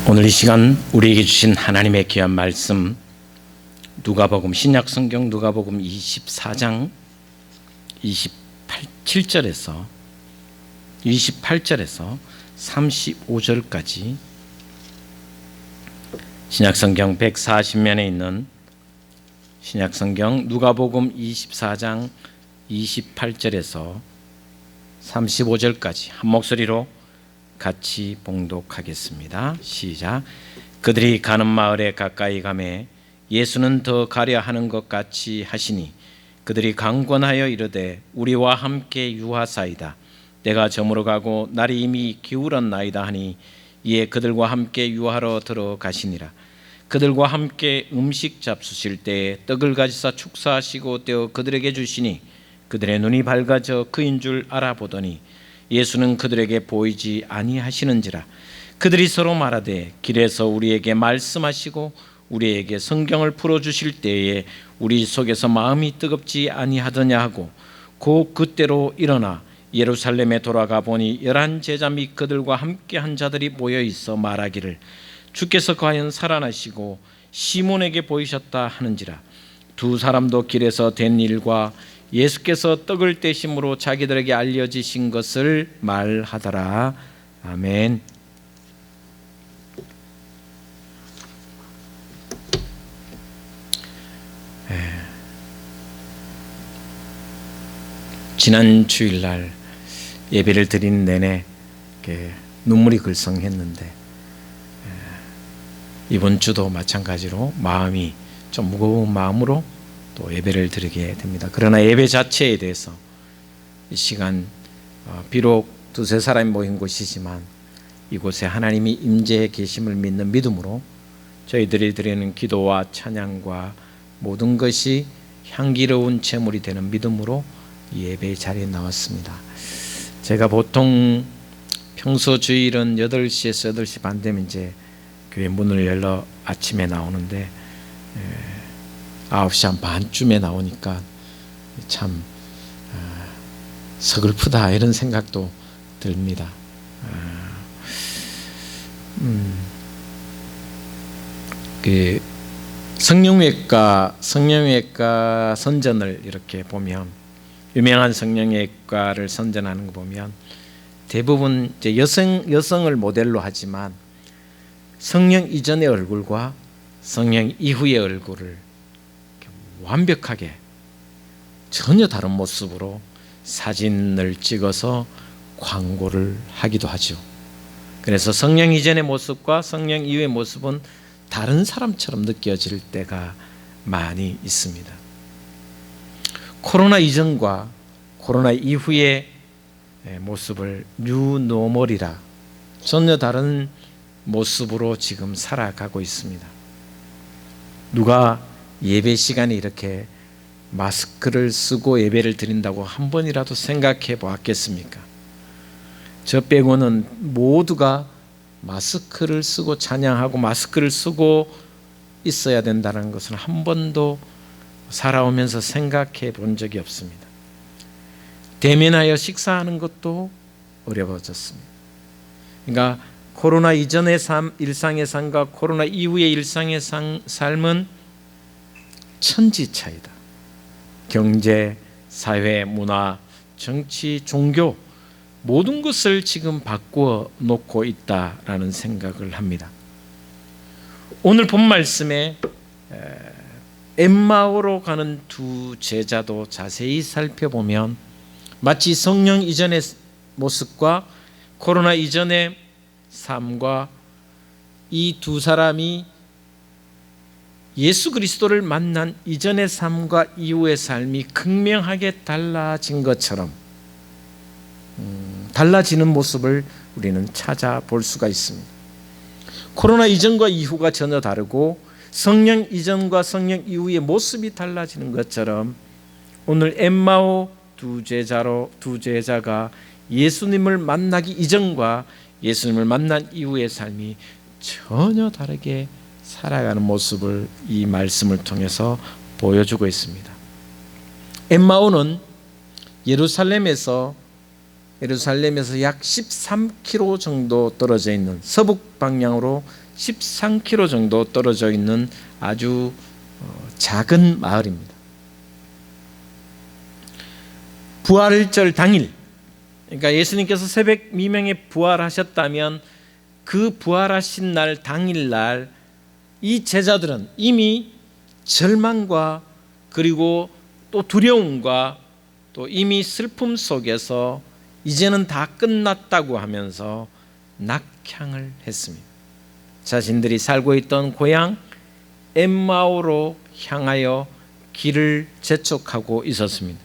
오늘 이 시간 우리에게 주신 하나님의 귀한 말씀, 누가복음, 신약 성경 누가복음 24장 28절에서 35절까지 신약 성경 140면에 있는 신약 성경 누가복음 24장 28절에서 35절까지 한 목소리로 같이 봉독하겠습니다. 시작. 그들이 가는 마을에 가까이 가매 예수는 더 가려 하는 것 같이 하시니 그들이 강권하여 이르되 우리와 함께 유하사이다. 내가 저물어 가고 날이 이미 기울었나이다 하니 이에 그들과 함께 유하러 들어가시니라. 그들과 함께 음식 잡수실 때에 떡을 가지사 축사하시고 떼어 그들에게 주시니 그들의 눈이 밝아져 그인 줄 알아보더니 예수는 그들에게 보이지 아니하시는지라. 그들이 서로 말하되 길에서 우리에게 말씀하시고 우리에게 성경을 풀어주실 때에 우리 속에서 마음이 뜨겁지 아니하더냐 하고 곧 그때로 일어나 예루살렘에 돌아가 보니 11 제자 및 그들과 함께 한 자들이 모여 있어 말하기를 주께서 과연 살아나시고 시몬에게 보이셨다 하는지라. 두 사람도 길에서 된 일과 예수께서 떡을 떼심으로 자기들에게 알려지신 것을 말하더라. 아멘. 지난 주일날 예배를 드린 내내 눈물이 글썽했는데 이번 주도 마찬가지로 마음이 좀 무거운 마음으로 또 예배를 드리게 됩니다. 그러나 예배 자체에 대해서 이 시간 비록 두세 사람이 모인 곳이지만 이곳에 하나님이 임재해 계심을 믿는 믿음으로 저희들이 드리는 기도와 찬양과 모든 것이 향기로운 제물이 되는 믿음으로 이 예배의 자리에 나왔습니다. 제가 보통 평소 주일은 8시에서 8시 반 되면 이제 교회 문을 열러 아침에 나오는데 9시 한 반쯤에 나오니까 참 서글프다 이런 생각도 듭니다. 그 성령외과 선전을 이렇게 보면 유명한 성령외과를 선전하는 거 보면 대부분 이제 여성을 모델로 하지만 성령 이전의 얼굴과 성령 이후의 얼굴을 완벽하게 전혀 다른 모습으로 사진을 찍어서 광고를 하기도 하죠. 그래서 성령 이전의 모습과 성령 이후의 모습은 다른 사람처럼 느껴질 때가 많이 있습니다. 코로나 이전과 코로나 이후의 모습을 뉴노멀이라 전혀 다른 모습으로 지금 살아가고 있습니다. 누가 예배 시간에 이렇게 마스크를 쓰고 예배를 드린다고 한 번이라도 생각해 보았겠습니까? 저 빼고는 모두가 마스크를 쓰고 찬양하고 마스크를 쓰고 있어야 된다는 것은 한 번도 살아오면서 생각해 본 적이 없습니다. 대면하여 식사하는 것도 어려워졌습니다. 그러니까 코로나 이전의 일상의 삶과 코로나 이후의 일상의 삶은 천지 차이다. 경제, 사회, 문화, 정치, 종교 모든 것을 지금 바꾸어 놓고 있다라는 생각을 합니다. 오늘 본 말씀에 엠마오로 가는 두 제자도 자세히 살펴보면 마치 성령 이전의 모습과 코로나 이전의 삶과 이 두 사람이 예수 그리스도를 만난 이전의 삶과 이후의 삶이 극명하게 달라진 것처럼 달라지는 모습을 우리는 찾아볼 수가 있습니다. 코로나 이전과 이후가 전혀 다르고 성령 이전과 성령 이후의 모습이 달라지는 것처럼 오늘 엠마오 두 제자가 예수님을 만나기 이전과 예수님을 만난 이후의 삶이 전혀 다르게 살아가는 모습을 이 말씀을 통해서 보여주고 있습니다. 엠마오는 예루살렘에서 약 13km 정도 떨어져 있는 서북 방향으로 13km 정도 떨어져 있는 아주 작은 마을입니다. 부활절 당일, 그러니까 예수님께서 새벽 미명에 부활하셨다면 그 부활하신 날 당일날 이 제자들은 이미 절망과 그리고 또 두려움과 또 이미 슬픔 속에서 이제는 다 끝났다고 하면서 낙향을 했습니다. 자신들이 살고 있던 고향 엠마오로 향하여 길을 재촉하고 있었습니다.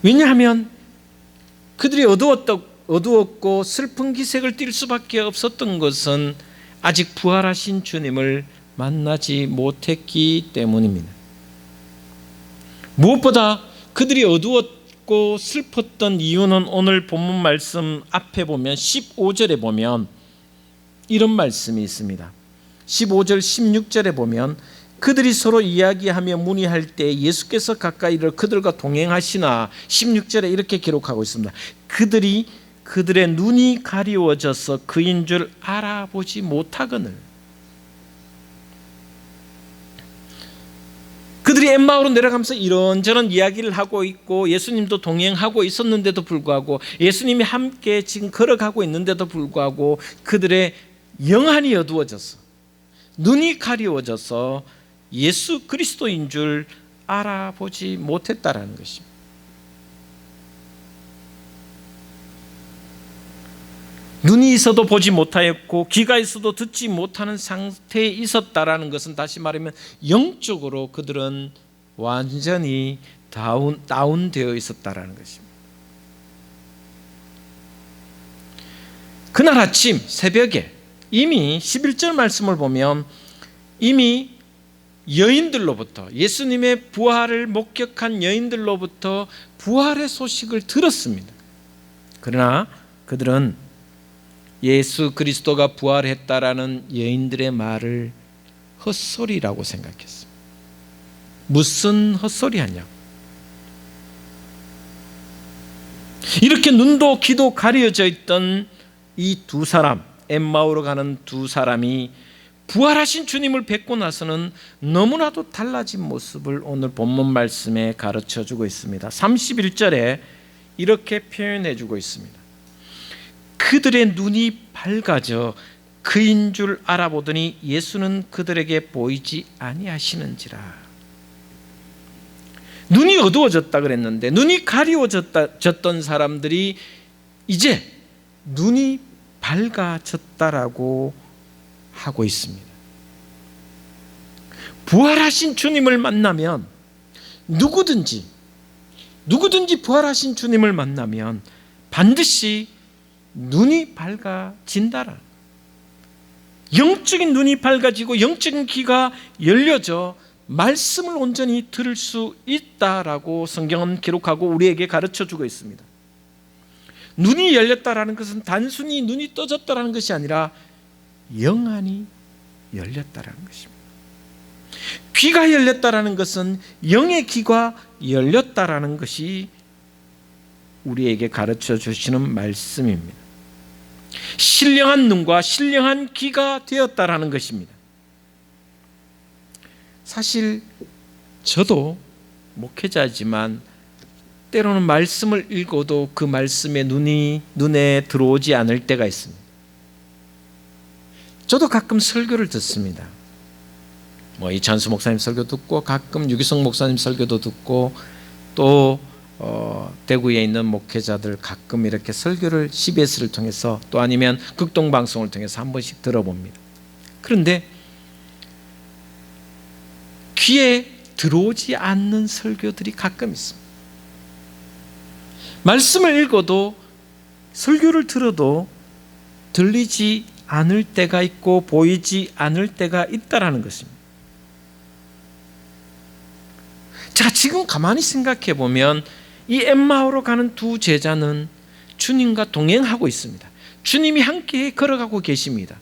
왜냐하면 그들이 어두웠고 슬픈 기색을 띌 수밖에 없었던 것은 아직 부활하신 주님을 만나지 못했기 때문입니다. 무엇보다 그들이 어두웠고 슬펐던 이유는 오늘 본문 말씀 앞에 보면 15절에 보면 이런 말씀이 있습니다. 15절 16절에 보면 그들이 서로 이야기하며 문의할 때 예수께서 가까이를 그들과 동행하시나 16절에 이렇게 기록하고 있습니다. 그들의 눈이 가리워져서 그인 줄 알아보지 못하거늘. 그들이 엠마오로 내려가면서 이런저런 이야기를 하고 있고 예수님도 동행하고 있었는데도 불구하고 예수님이 함께 지금 걸어가고 있는데도 불구하고 그들의 영안이 어두워져서 눈이 가리워져서 예수 그리스도인 줄 알아보지 못했다라는 것입니다. 눈이 있어도 보지 못하였고 귀가 있어도 듣지 못하는 상태에 있었다라는 것은 다시 말하면 영적으로 그들은 완전히 다운되어 있었다라는 것입니다. 그날 아침 새벽에 이미 11절 말씀을 보면 이미 여인들로부터 예수님의 부활을 목격한 여인들로부터 부활의 소식을 들었습니다. 그러나 그들은 예수 그리스도가 부활했다라는 여인들의 말을 헛소리라고 생각했습니다. 무슨 헛소리 하냐? 이렇게 눈도 귀도 가려져 있던 이 두 사람, 엠마오로 가는 두 사람이 부활하신 주님을 뵙고 나서는 너무나도 달라진 모습을 오늘 본문 말씀에 가르쳐주고 있습니다. 31절에 이렇게 표현해주고 있습니다. 그들의 눈이 밝아져 그인 줄 알아보더니 예수는 그들에게 보이지 아니하시는지라. 눈이 어두워졌다 그랬는데 눈이 가리워졌던 사람들이 이제 눈이 밝아졌다라고 하고 있습니다. 부활하신 주님을 만나면 누구든지 부활하신 주님을 만나면 반드시 눈이 밝아진다라. 영적인 눈이 밝아지고 영적인 귀가 열려져 말씀을 온전히 들을 수 있다라고 성경은 기록하고 우리에게 가르쳐주고 있습니다. 눈이 열렸다라는 것은 단순히 눈이 떠졌다라는 것이 아니라 영안이 열렸다라는 것입니다. 귀가 열렸다라는 것은 영의 귀가 열렸다라는 것이 우리에게 가르쳐 주시는 말씀입니다. 신령한 눈과 신령한 귀가 되었다라는 것입니다. 사실 저도 목회자지만 때로는 말씀을 읽어도 그 말씀에 눈에 들어오지 않을 때가 있습니다. 저도 가끔 설교를 듣습니다. 이찬수 목사님 설교 듣고 가끔 유기성 목사님 설교도 듣고 또 대구에 있는 목회자들 가끔 이렇게 설교를 CBS를 통해서 또 아니면 극동방송을 통해서 한 번씩 들어봅니다. 그런데 귀에 들어오지 않는 설교들이 가끔 있습니다. 말씀을 읽어도 설교를 들어도 들리지 않을 때가 있고 보이지 않을 때가 있다라는 것입니다. 자, 지금 가만히 생각해 보면 이 엠마오로 가는 두 제자는 주님과 동행하고 있습니다. 주님이 함께 걸어가고 계십니다.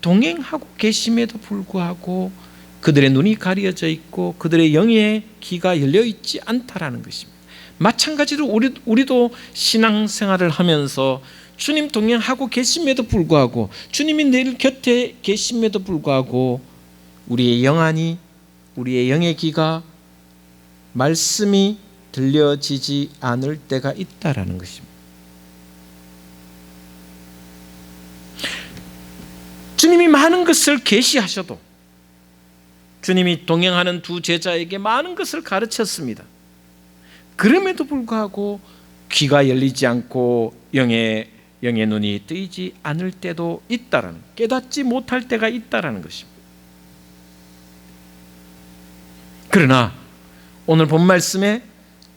동행하고 계심에도 불구하고 그들의 눈이 가려져 있고 그들의 영의 귀가 열려 있지 않다라는 것입니다. 마찬가지로 우리도 신앙생활을 하면서 주님 동행하고 계심에도 불구하고, 주님이 늘 곁에 계심에도 불구하고 우리의 영안이, 우리의 영의 귀가 말씀이 들려지지 않을 때가 있다라는 것입니다. 주님이 많은 것을 계시하셔도, 주님이 동행하는 두 제자에게 많은 것을 가르쳤습니다. 그럼에도 불구하고 귀가 열리지 않고 영의 눈이 뜨이지 않을 때도 있다라는, 깨닫지 못할 때가 있다라는 것입니다. 그러나 오늘 본 말씀에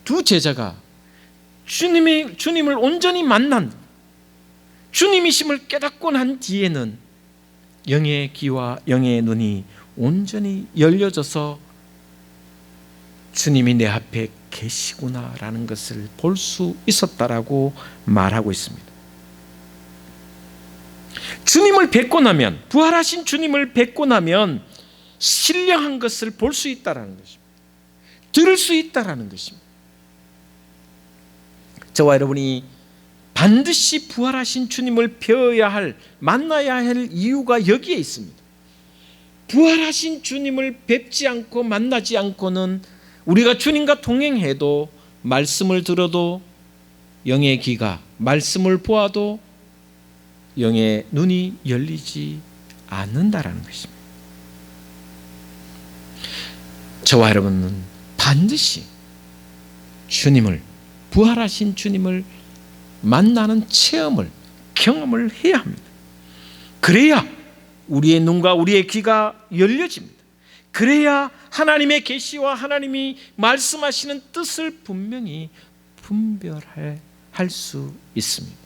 두 제자가 주님을 온전히 만난, 주님이심을 깨닫고 난 뒤에는 영의 귀와 영의 눈이 온전히 열려져서 주님이 내 앞에 계시구나라는 것을 볼 수 있었다라고 말하고 있습니다. 주님을 뵙고 나면, 부활하신 주님을 뵙고 나면 신령한 것을 볼 수 있다라는 것입니다. 들을 수 있다라는 것입니다. 저와 여러분이 반드시 부활하신 주님을 배워야 할, 만나야 할 이유가 여기에 있습니다. 부활하신 주님을 뵙지 않고 만나지 않고는 우리가 주님과 동행해도, 말씀을 들어도 영의 귀가, 말씀을 보아도 영의 눈이 열리지 않는다라는 것입니다. 저와 여러분은 반드시 주님을, 부활하신 주님을 만나는 체험을, 경험을 해야 합니다. 그래야 우리의 눈과 우리의 귀가 열려집니다. 그래야 하나님의 계시와 하나님이 말씀하시는 뜻을 분명히 분별할 수 있습니다.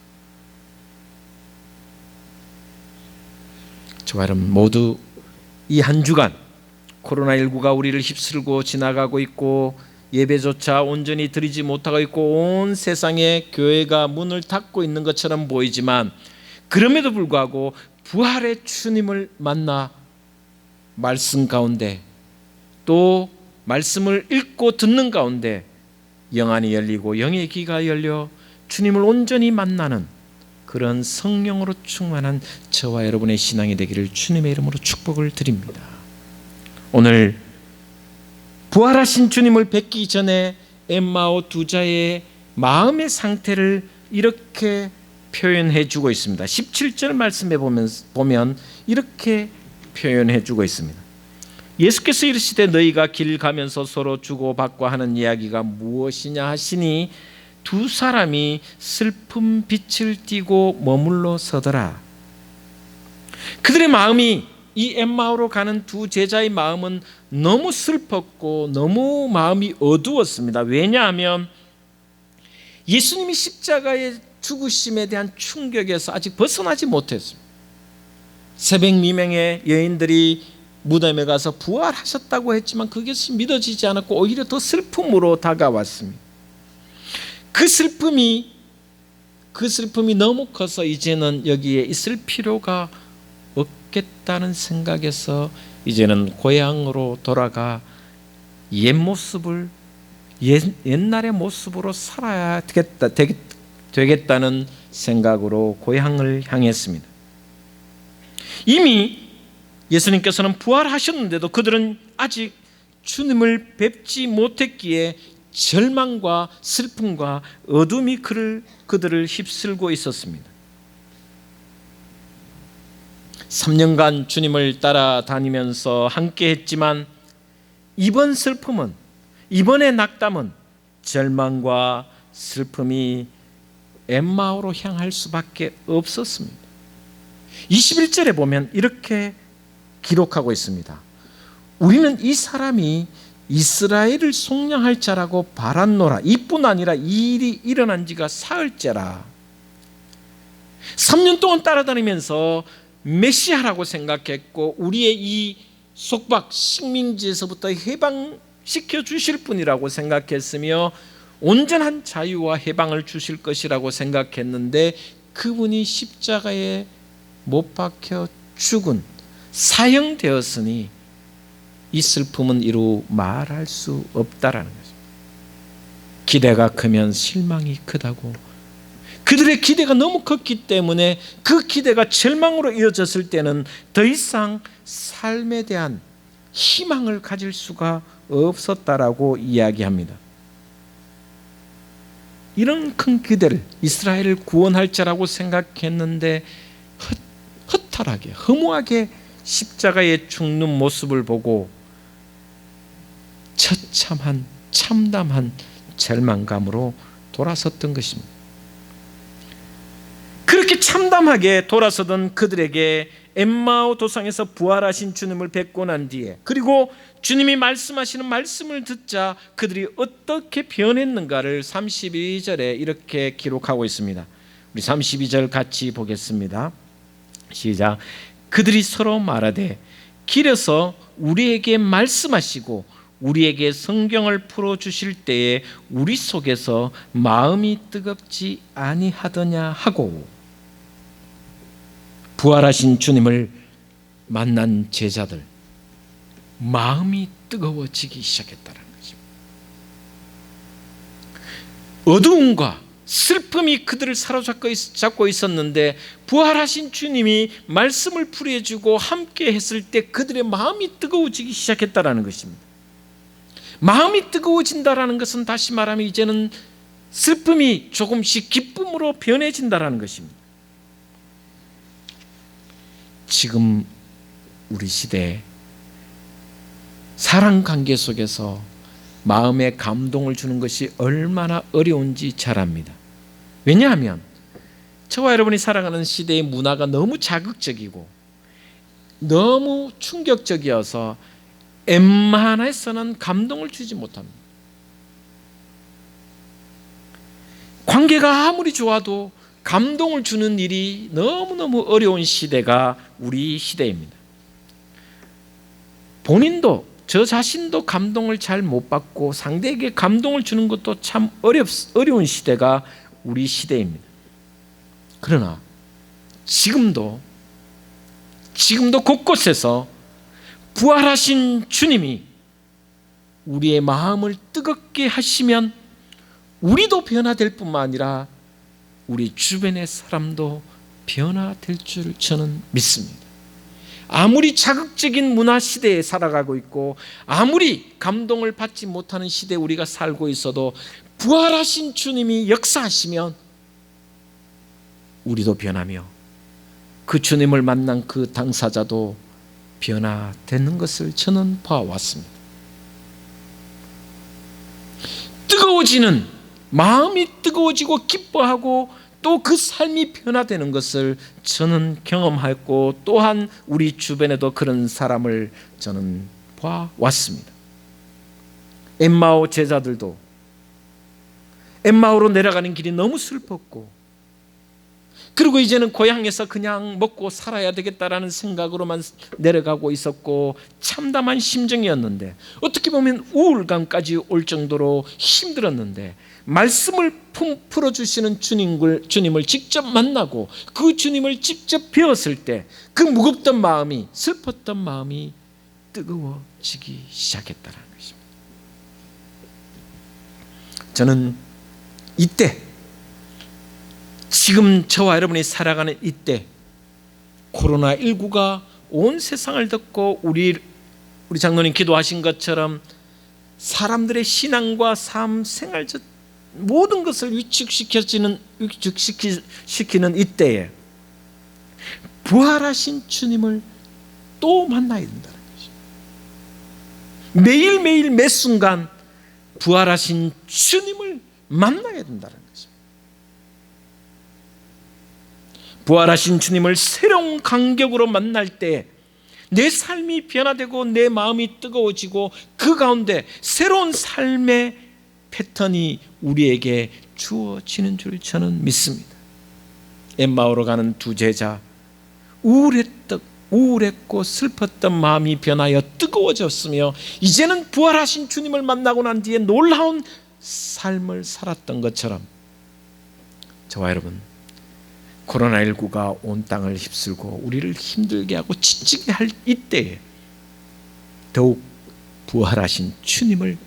저와 여러분 모두 이 한 주간 코로나19가 우리를 휩쓸고 지나가고 있고, 예배조차 온전히 드리지 못하고 있고, 온 세상에 교회가 문을 닫고 있는 것처럼 보이지만, 그럼에도 불구하고 부활의 주님을 만나 말씀 가운데, 또 말씀을 읽고 듣는 가운데 영안이 열리고 영의 귀가 열려 주님을 온전히 만나는 그런 성령으로 충만한 저와 여러분의 신앙이 되기를 주님의 이름으로 축복을 드립니다. 오늘 부활하신 주님을 뵙기 전에 엠마오 두 자의 마음의 상태를 이렇게 표현해 주고 있습니다. 17절 말씀에 보면 이렇게 표현해 주고 있습니다. 예수께서 이르시되 너희가 길 가면서 서로 주고받고 하는 이야기가 무엇이냐 하시니 두 사람이 슬픈 빛을 띠고 머물러 서더라. 그들의 마음이, 이 엠마오로 가는 두 제자의 마음은 너무 슬펐고 너무 마음이 어두웠습니다. 왜냐하면 예수님이 십자가의 죽으심에 대한 충격에서 아직 벗어나지 못했습니다. 새벽 미명에 여인들이 무덤에 가서 부활하셨다고 했지만 그것이 믿어지지 않았고 오히려 더 슬픔으로 다가왔습니다. 그 슬픔이 너무 커서 이제는 여기에 있을 필요가 없겠다는 생각에서 이제는 고향으로 돌아가 옛날의 모습으로 살아야 되겠다는 생각으로 고향을 향했습니다. 이미 예수님께서는 부활하셨는데도 그들은 아직 주님을 뵙지 못했기에 절망과 슬픔과 어둠이 그들을 휩쓸고 있었습니다. 3년간 주님을 따라다니면서 함께 했지만 이번 슬픔은, 이번의 낙담은 절망과 슬픔이 엠마오로 향할 수밖에 없었습니다. 21절에 보면 이렇게 기록하고 있습니다. 우리는 이 사람이 이스라엘을 속량할 자라고 바랐노라. 이뿐 아니라 이 일이 일어난 지가 사흘째라. 3년 동안 따라다니면서 메시아라고 생각했고 우리의 이 속박, 식민지에서부터 해방시켜 주실 분이라고 생각했으며 온전한 자유와 해방을 주실 것이라고 생각했는데 그분이 십자가에 못 박혀 죽은, 사형되었으니 이 슬픔은 이루 말할 수 없다라는 거죠. 기대가 크면 실망이 크다고, 그들의 기대가 너무 컸기 때문에 그 기대가 절망으로 이어졌을 때는 더 이상 삶에 대한 희망을 가질 수가 없었다라고 이야기합니다. 이런 큰 기대를 이스라엘을 구원할 자라고 생각했는데 허탈하게 허무하게 십자가에 죽는 모습을 보고 처참한 참담한 절망감으로 돌아섰던 것입니다. 그렇게 참담하게 돌아서던 그들에게 엠마오 도상에서 부활하신 주님을 뵙고 난 뒤에, 그리고 주님이 말씀하시는 말씀을 듣자 그들이 어떻게 변했는가를 32절에 이렇게 기록하고 있습니다. 우리 32절 같이 보겠습니다. 시작. 그들이 서로 말하되 길에서 우리에게 말씀하시고 우리에게 성경을 풀어주실 때에 우리 속에서 마음이 뜨겁지 아니하더냐 하고, 부활하신 주님을 만난 제자들 마음이 뜨거워지기 시작했다는 것입니다. 어두움과 슬픔이 그들을 사로잡고 있었는데 부활하신 주님이 말씀을 풀어주고 함께 했을 때 그들의 마음이 뜨거워지기 시작했다는 것입니다. 마음이 뜨거워진다는 것은 다시 말하면 이제는 슬픔이 조금씩 기쁨으로 변해진다는 것입니다. 지금 우리 시대에 사랑관계 속에서 마음에 감동을 주는 것이 얼마나 어려운지 잘 압니다. 왜냐하면 저와 여러분이 살아가는 시대의 문화가 너무 자극적이고 너무 충격적이어서 웬만해서는 감동을 주지 못합니다. 관계가 아무리 좋아도 감동을 주는 일이 너무너무 어려운 시대가 우리 시대입니다. 본인도 저 자신도 감동을 잘 못 받고 상대에게 감동을 주는 것도 참 어려운 시대가 우리 시대입니다. 그러나 지금도 곳곳에서 부활하신 주님이 우리의 마음을 뜨겁게 하시면 우리도 변화될 뿐만 아니라 우리 주변의 사람도 변화될 줄 저는 믿습니다. 아무리 자극적인 문화 시대에 살아가고 있고 아무리 감동을 받지 못하는 시대에 우리가 살고 있어도 부활하신 주님이 역사하시면 우리도 변하며 그 주님을 만난 그 당사자도 변화되는 것을 저는 봐왔습니다. 뜨거워지는 마음이 뜨거워지고 기뻐하고 또 그 삶이 변화되는 것을 저는 경험했고 또한 우리 주변에도 그런 사람을 저는 봐왔습니다. 엠마오 제자들도 엠마오로 내려가는 길이 너무 슬펐고 그리고 이제는 고향에서 그냥 먹고 살아야 되겠다라는 생각으로만 내려가고 있었고 참담한 심정이었는데 어떻게 보면 우울감까지 올 정도로 힘들었는데 말씀을 풀어주시는 주님을 직접 만나고 그 주님을 직접 배웠을 때 그 무겁던 마음이 슬펐던 마음이 뜨거워지기 시작했다는 것입니다. 저는 이때 지금 저와 여러분이 살아가는 이때 코로나19가 온 세상을 덮고 우리 장로님 기도하신 것처럼 사람들의 신앙과 삶, 생활 모든 것을 위축시키는 이때에 부활하신 주님을 또 만나야 된다는 것입니다. 매일매일 매 순간 부활하신 주님을 만나야 된다는 것입니다. 부활하신 주님을 새로운 간격으로 만날 때 내 삶이 변화되고 내 마음이 뜨거워지고 그 가운데 새로운 삶의 패턴이 우리에게 주어지는 줄 저는 믿습니다. 엠마오로 가는 두 제자 우울했고 슬펐던 마음이 변하여 뜨거워졌으며 이제는 부활하신 주님을 만나고 난 뒤에 놀라운 삶을 살았던 것처럼 저와 여러분 코로나19가 온 땅을 휩쓸고 우리를 힘들게 하고 지치게 할 이때에 더욱 부활하신 주님을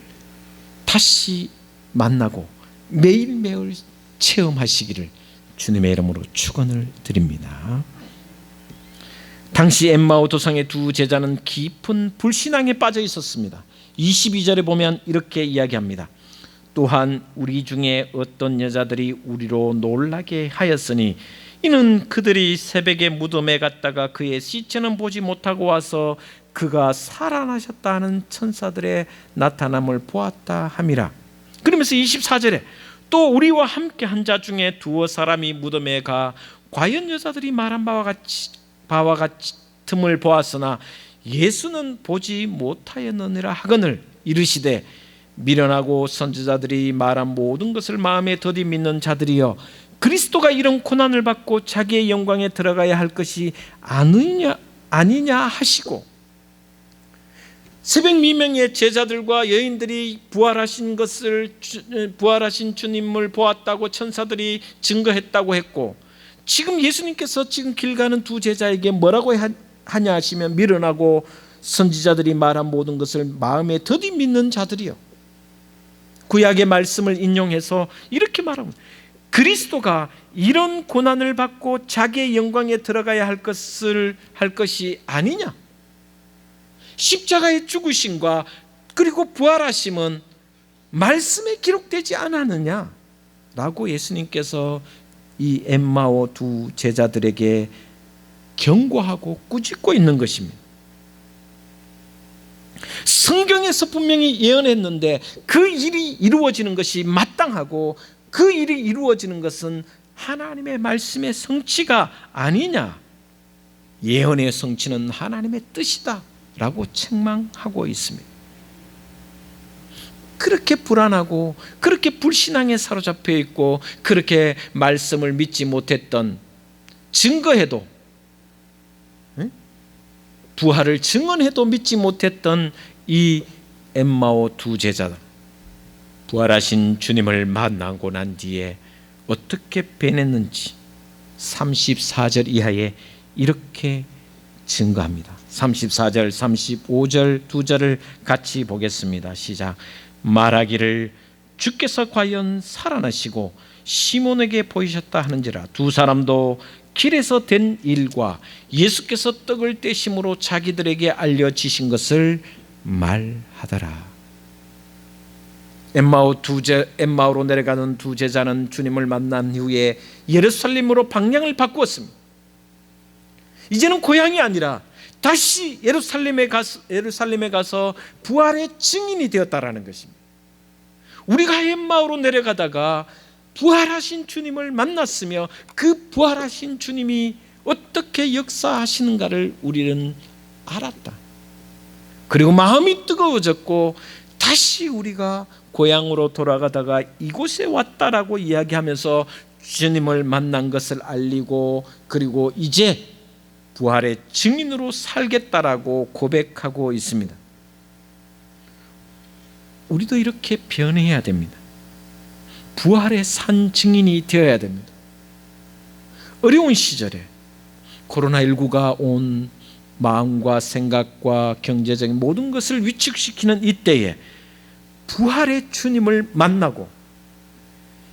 다시 만나고 매일매일 체험하시기를 주님의 이름으로 축원을 드립니다. 당시 엠마오 도성의 두 제자는 깊은 불신앙에 빠져 있었습니다. 22절에 보면 이렇게 이야기합니다. 또한 우리 중에 어떤 여자들이 우리로 놀라게 하였으니 이는 그들이 새벽에 무덤에 갔다가 그의 시체는 보지 못하고 와서 그가 살아나셨다 하는 천사들의 나타남을 보았다 함이라. 그러면서 24절에 또 우리와 함께 한 자 중에 두어 사람이 무덤에 가 과연 여자들이 말한 바와 같음을 보았으나 예수는 보지 못하였느니라 하거늘 이르시되 미련하고 선지자들이 말한 모든 것을 마음에 더디 믿는 자들이여 그리스도가 이런 고난을 받고 자기의 영광에 들어가야 할 것이 아니냐 하시고 새벽 미명의 제자들과 여인들이 부활하신 주님을 보았다고 천사들이 증거했다고 했고 지금 예수님께서 지금 길 가는 두 제자에게 뭐라고 하냐 하시면 미련하고 선지자들이 말한 모든 것을 마음에 더디 믿는 자들이요. 구약의 말씀을 인용해서 이렇게 말합니다. 그리스도가 이런 고난을 받고 자기의 영광에 들어가야 할 것이 아니냐. 십자가의 죽으심과 그리고 부활하심은 말씀에 기록되지 않았느냐 라고 예수님께서 이 엠마오 두 제자들에게 경고하고 꾸짖고 있는 것입니다. 성경에서 분명히 예언했는데 그 일이 이루어지는 것이 마땅하고 그 일이 이루어지는 것은 하나님의 말씀의 성취가 아니냐. 예언의 성취는 하나님의 뜻이다 라고 책망하고 있습니다. 그렇게 불안하고 그렇게 불신앙에 사로잡혀 있고 그렇게 말씀을 믿지 못했던 증거해도 부활을 증언해도 믿지 못했던 이 엠마오 두 제자들 부활하신 주님을 만나고 난 뒤에 어떻게 변했는지 34절 이하에 이렇게 증거합니다. 34절 35절 두 절을 같이 보겠습니다. 시작. 말하기를 주께서 과연 살아나시고 시몬에게 보이셨다 하는지라. 두 사람도 길에서 된 일과 예수께서 떡을 떼심으로 자기들에게 알려지신 것을 말하더라. 엠마오로 내려가는 두 제자는 주님을 만난 후에 예루살렘으로 방향을 바꾸었습니다. 이제는 고향이 아니라 다시 예루살렘에 가서 부활의 증인이 되었다라는 것입니다. 우리가 엠마오로 내려가다가 부활하신 주님을 만났으며 그 부활하신 주님이 어떻게 역사하시는가를 우리는 알았다. 그리고 마음이 뜨거워졌고 다시 우리가 고향으로 돌아가다가 이곳에 왔다라고 이야기하면서 주님을 만난 것을 알리고 그리고 이제 부활의 증인으로 살겠다라고 고백하고 있습니다. 우리도 이렇게 변해야 됩니다. 부활의 산 증인이 되어야 됩니다. 어려운 시절에 코로나19가 온 마음과 생각과 경제적인 모든 것을 위축시키는 이때에 부활의 주님을 만나고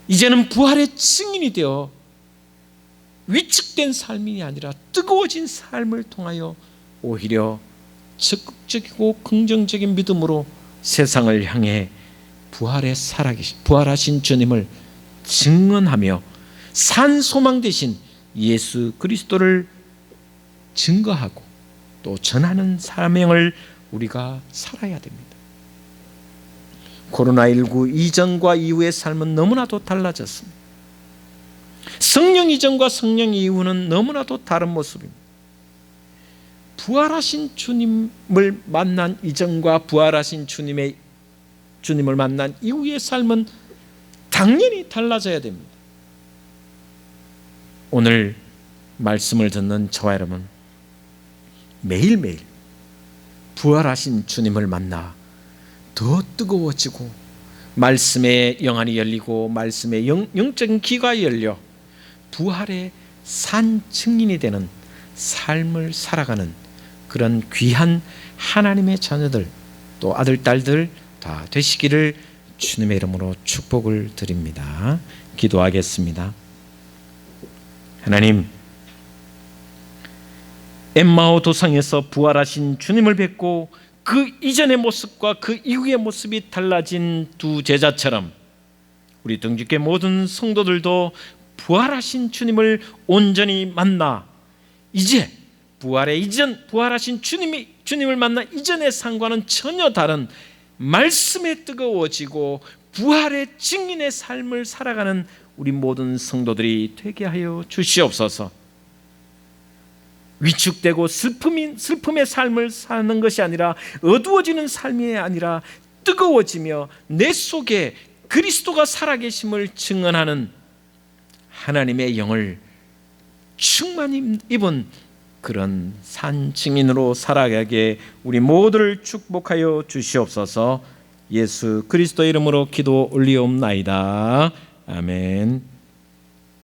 이제는 부활의 증인이 되어 위축된 삶이 아니라 뜨거워진 삶을 통하여 오히려 적극적이고 긍정적인 믿음으로 세상을 향해 부활하신 주님을 증언하며 산 소망 대신 예수 그리스도를 증거하고 또 전하는 사명을 우리가 살아야 됩니다. 코로나19 이전과 이후의 삶은 너무나도 달라졌습니다. 성령 이전과 성령 이후는 너무나도 다른 모습입니다. 부활하신 주님을 만난 이전과 부활하신 주님을 만난 이후의 삶은 당연히 달라져야 됩니다. 오늘 말씀을 듣는 저와 여러분, 매일매일 부활하신 주님을 만나 더 뜨거워지고 말씀의 영안이 열리고 말씀의 영적인 귀가 열려 부활의 산 증인이 되는 삶을 살아가는 그런 귀한 하나님의 자녀들 또 아들 딸들 다 되시기를 주님의 이름으로 축복을 드립니다. 기도하겠습니다. 하나님, 엠마오 도상에서 부활하신 주님을 뵙고 그 이전의 모습과 그 이후의 모습이 달라진 두 제자처럼 우리 등집교 모든 성도들도 부활하신 주님을 온전히 만나 이제 부활하신 주님을 만나 이전의 삶과는 전혀 다른 말씀에 뜨거워지고 부활의 증인의 삶을 살아가는 우리 모든 성도들이 되게 하여 주시옵소서. 위축되고 슬픔의 삶을 사는 것이 아니라, 어두워지는 삶이 아니라 뜨거워지며 내 속에 그리스도가 살아계심을 증언하는 하나님의 영을 충만히 입은 그런 산 증인으로 살아가게 우리 모두를 축복하여 주시옵소서. 예수 그리스도 이름으로 기도 올리옵나이다. 아멘.